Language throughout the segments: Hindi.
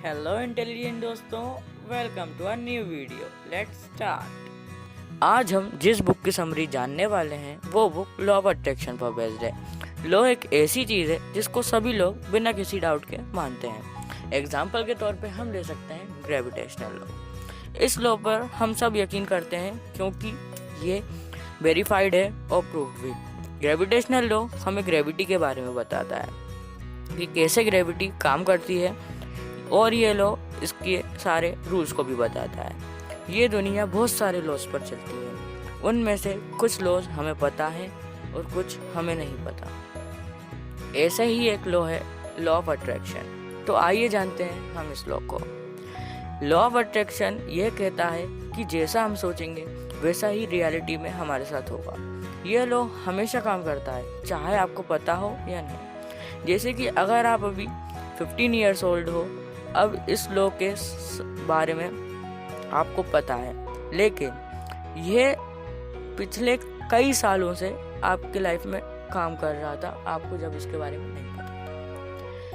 हेलो इंटेलिजेंट दोस्तों, welcome to a new video. Let's start. आज हम जिस बुक की समरी जानने वाले हैं वो बुक लॉ ऑफ अट्रैक्शन पर बेस्ड है। लॉ एक ऐसी चीज़ है जिसको सभी लोग बिना किसी डाउट के मानते हैं। एग्जाम्पल के तौर पे हम ले सकते हैं ग्रेविटेशनल लॉ। इस लॉ पर हम सब यकीन करते हैं क्योंकि ये वेरीफाइड है और प्रूव्ड भी। ग्रेविटेशनल लॉ हमें ग्रेविटी के बारे में बताता है कि कैसे ग्रेविटी काम करती है, और ये लॉ इसके सारे रूल्स को भी बताता है। ये दुनिया बहुत सारे लॉज पर चलती है, उनमें से कुछ लॉज हमें पता है और कुछ हमें नहीं पता। ऐसा ही एक लॉ है लॉ ऑफ अट्रैक्शन। तो आइए जानते हैं हम इस लॉ को। लॉ ऑफ अट्रैक्शन ये कहता है कि जैसा हम सोचेंगे वैसा ही रियलिटी में हमारे साथ होगा। यह लॉ हमेशा काम करता है, चाहे आपको पता हो या नहीं। जैसे कि अगर आप अभी 15 ईयर्स ओल्ड हो, अब इस लॉ के बारे में आपको पता है, लेकिन यह पिछले कई सालों से आपके लाइफ में काम कर रहा था, आपको जब इसके बारे में नहीं पता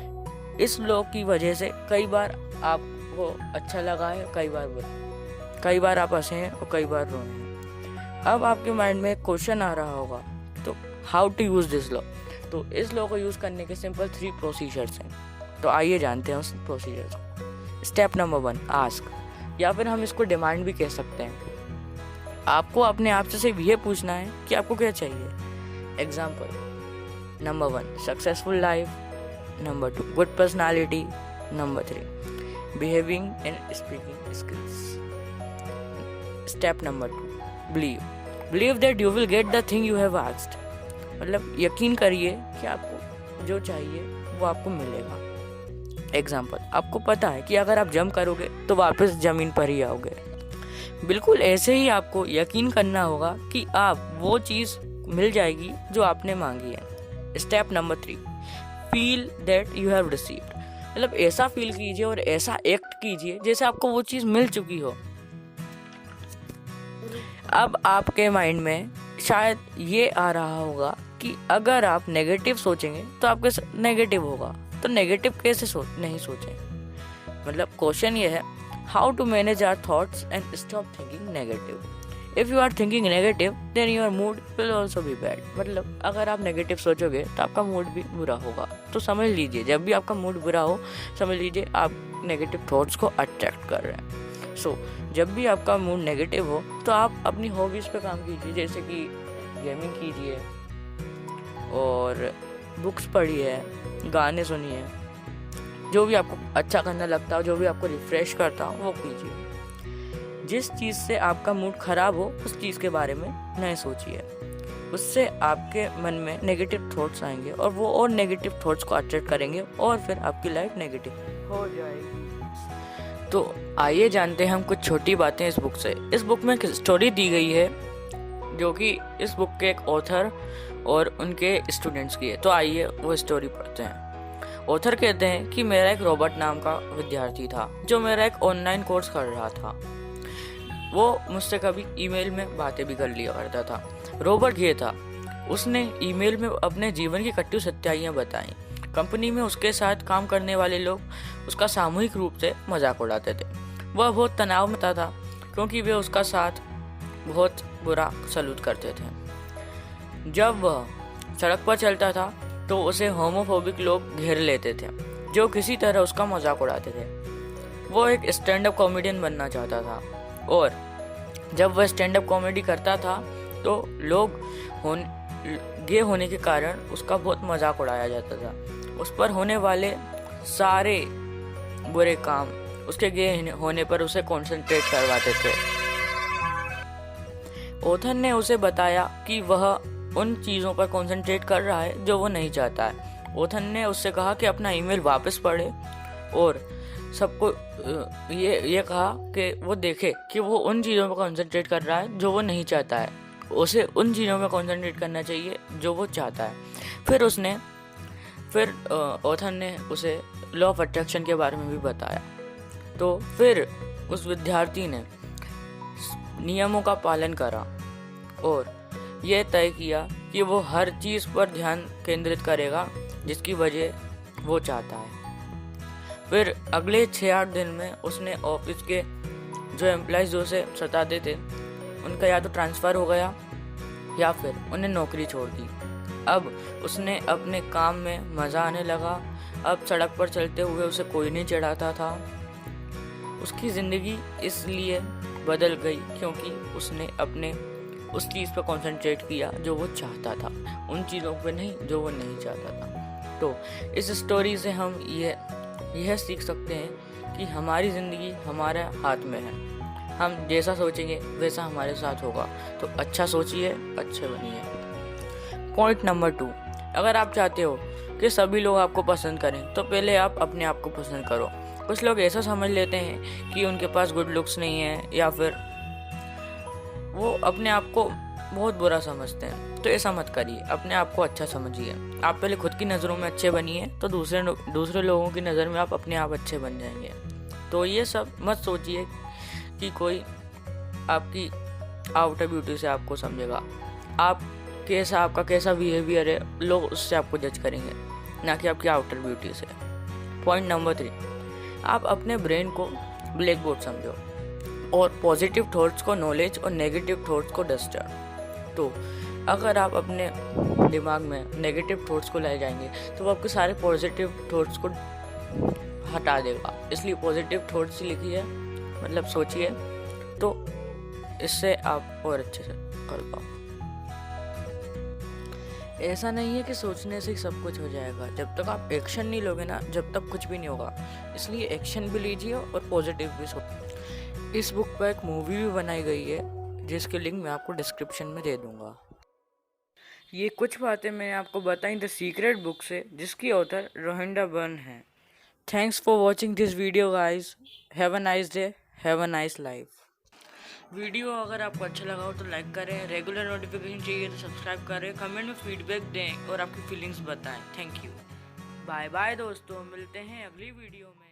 था। इस लॉ की वजह से कई बार आपको अच्छा लगा है, कई बार आप हंसे हैं और कई बार रोए हैं। अब आपके माइंड में एक क्वेश्चन आ रहा होगा, तो how to use this law. तो इस लॉ को यूज करने के सिंपल 3 प्रोसीजर्स हैं। तो आइए जानते हैं उस प्रोसीजर्स को। स्टेप नंबर 1, आस्क, या फिर हम इसको डिमांड भी कह सकते हैं। आपको अपने आप से सिर्फ ये पूछना है कि आपको क्या चाहिए। Example, number 1 successful life, number 2 good personality, number 3 behaving and speaking skills. Step number 2, believe that you will get the thing you have asked. मतलब यकीन करिए कि आपको जो चाहिए वो आपको मिलेगा। एग्जाम्पल, आपको पता है कि अगर आप जंप करोगे तो वापस जमीन पर ही आओगे। बिल्कुल ऐसे ही आपको यकीन करना होगा कि आप वो चीज़ मिल जाएगी जो आपने मांगी है। Step number 3, feel that you have received. मतलब ऐसा फील कीजिए और ऐसा एक्ट कीजिए जैसे आपको वो चीज़ मिल चुकी हो। अब आपके माइंड में शायद ये आ रहा होगा कि अगर आप नेगेटिव सोचेंगे तो आपके नेगेटिव होगा, तो नेगेटिव कैसे नहीं सोचें। मतलब क्वेश्चन ये है, how to manage our thoughts and stop thinking negative. If you are thinking negative then your mood will also be bad. मतलब अगर आप नेगेटिव सोचोगे तो आपका मूड भी बुरा होगा। तो समझ लीजिए, जब भी आपका मूड बुरा हो, समझ लीजिए आप नेगेटिव थॉट्स को अट्रैक्ट कर रहे हैं। जब भी आपका मूड नेगेटिव हो तो आप अपनी हॉबीज़ पे काम कीजिए, जैसे कि गेमिंग कीजिए और बुक्स पढ़िए, गाने सुनिए, जो भी आपको अच्छा करना लगता हो, जो भी आपको रिफ्रेश करता हो वो कीजिए। जिस चीज़ से आपका मूड ख़राब हो उस चीज़ के बारे में नहीं सोचिए, उससे आपके मन में नेगेटिव थॉट्स आएंगे और वो और नेगेटिव थॉट्स को अट्रैक्ट करेंगे और फिर आपकी लाइफ नेगेटिव हो जाएगी। तो आइए जानते हैं हम कुछ छोटी बातें इस बुक से। इस बुक में एक स्टोरी दी गई है जो कि इस बुक के एक ऑथर और उनके स्टूडेंट्स की है। तो आइए वो स्टोरी पढ़ते हैं। ऑथर कहते हैं कि मेरा एक रॉबर्ट नाम का विद्यार्थी था जो मेरा एक ऑनलाइन कोर्स कर रहा था। वो मुझसे कभी ईमेल में बातें भी कर लिया करता था। रॉबर्ट ये था, उसने ईमेल में अपने जीवन की कटु सच्चाइयाँ बताई। कंपनी में उसके साथ काम करने वाले लोग उसका सामूहिक रूप से मजाक उड़ाते थे। वह बहुत तनाव में था क्योंकि वे उसका साथ बहुत बुरा सलूट करते थे। जब वह सड़क पर चलता था तो उसे होमोफोबिक लोग घेर लेते थे जो किसी तरह उसका मजाक उड़ाते थे। वो एक स्टैंड अप कॉमेडियन बनना चाहता था और जब वह स्टैंड अप कॉमेडी करता था तो लोग गे होने के कारण उसका बहुत मजाक उड़ाया जाता था। उस पर होने वाले सारे बुरे काम उसके गे होने पर उसे कंसंट्रेट करवाते थे। ऑथर ने उसे बताया कि वह उन चीज़ों पर कंसंट्रेट कर रहा है जो वो नहीं चाहता है। ऑथर ने उससे कहा कि अपना ईमेल वापस पढ़े और सबको ये कहा कि वो देखे कि वो उन चीज़ों पर कंसंट्रेट कर रहा है जो वो नहीं चाहता है, उसे उन चीज़ों में कंसंट्रेट करना चाहिए जो वो चाहता है। फिर ऑथर ने उसे लॉ ऑफ अट्रैक्शन के बारे में भी बताया। तो फिर उस विद्यार्थी ने नियमों का पालन करा और यह तय किया कि वो हर चीज़ पर ध्यान केंद्रित करेगा जिसकी वजह वो चाहता है। फिर अगले 6-8 दिन में उसने ऑफिस के जो एम्प्लॉयज़ जो उसे सताते थे उनका या तो ट्रांसफ़र हो गया या फिर उन्हें नौकरी छोड़ दी। अब उसने अपने काम में मज़ा आने लगा। अब सड़क पर चलते हुए उसे कोई नहीं चिढ़ाता था। उसकी ज़िंदगी इसलिए बदल गई क्योंकि उसने अपने उस चीज़ पर कंसंट्रेट किया जो वो चाहता था, उन चीज़ों पे नहीं जो वो नहीं चाहता था। तो इस स्टोरी से हम यह सीख सकते हैं कि हमारी ज़िंदगी हमारे हाथ में है। हम जैसा सोचेंगे वैसा हमारे साथ होगा। तो अच्छा सोचिए, अच्छे बनिए। पॉइंट नंबर 2, अगर आप चाहते हो कि सभी लोग आपको पसंद करें तो पहले आप अपने आप को पसंद करो। कुछ लोग ऐसा समझ लेते हैं कि उनके पास गुड लुक्स नहीं है या फिर वो अपने आप को बहुत बुरा समझते हैं। तो ऐसा मत करिए, अपने आप को अच्छा समझिए। आप पहले खुद की नज़रों में अच्छे बनिए तो दूसरे लोगों की नज़र में आप अपने आप अच्छे बन जाएंगे। तो ये सब मत सोचिए कि कोई आपकी आउटर ब्यूटी से आपको समझेगा। आपका कैसा बिहेवियर है, लोग उससे आपको जज करेंगे, ना कि आपकी आउटर ब्यूटी से। पॉइंट नंबर 3, आप अपने ब्रेन को ब्लैक बोर्ड समझो और पॉजिटिव थॉट्स को नॉलेज और नेगेटिव थॉट्स को डस्टर। तो अगर आप अपने दिमाग में नेगेटिव थॉट्स को ले जाएंगे तो वो आपके सारे पॉजिटिव थॉट्स को हटा देगा। इसलिए पॉजिटिव थॉट्स लिखिए, मतलब सोचिए, तो इससे आप और अच्छे से कर पाओ। ऐसा नहीं है कि सोचने से सब कुछ हो जाएगा। जब तक आप एक्शन नहीं लोगे ना, जब तक कुछ भी नहीं होगा। इसलिए एक्शन भी लीजिए और पॉजिटिव भी सोचिए। इस बुक पर एक मूवी भी बनाई गई है जिसकी लिंक मैं आपको डिस्क्रिप्शन में दे दूंगा। ये कुछ बातें मैंने आपको बताई द सीक्रेट बुक से, जिसकी ऑथर रोहिंडा बर्न है। Thanks for watching this video guys. Have a nice day, have a nice life. Video अगर आपको अच्छा लगा हो तो लाइक करें, रेगुलर नोटिफिकेशन चाहिए तो सब्सक्राइब करें, कमेंट में फीडबैक दें और आपकी फीलिंग्स बताएं। थैंक यू, बाय बाय दोस्तों, मिलते हैं अगली वीडियो में।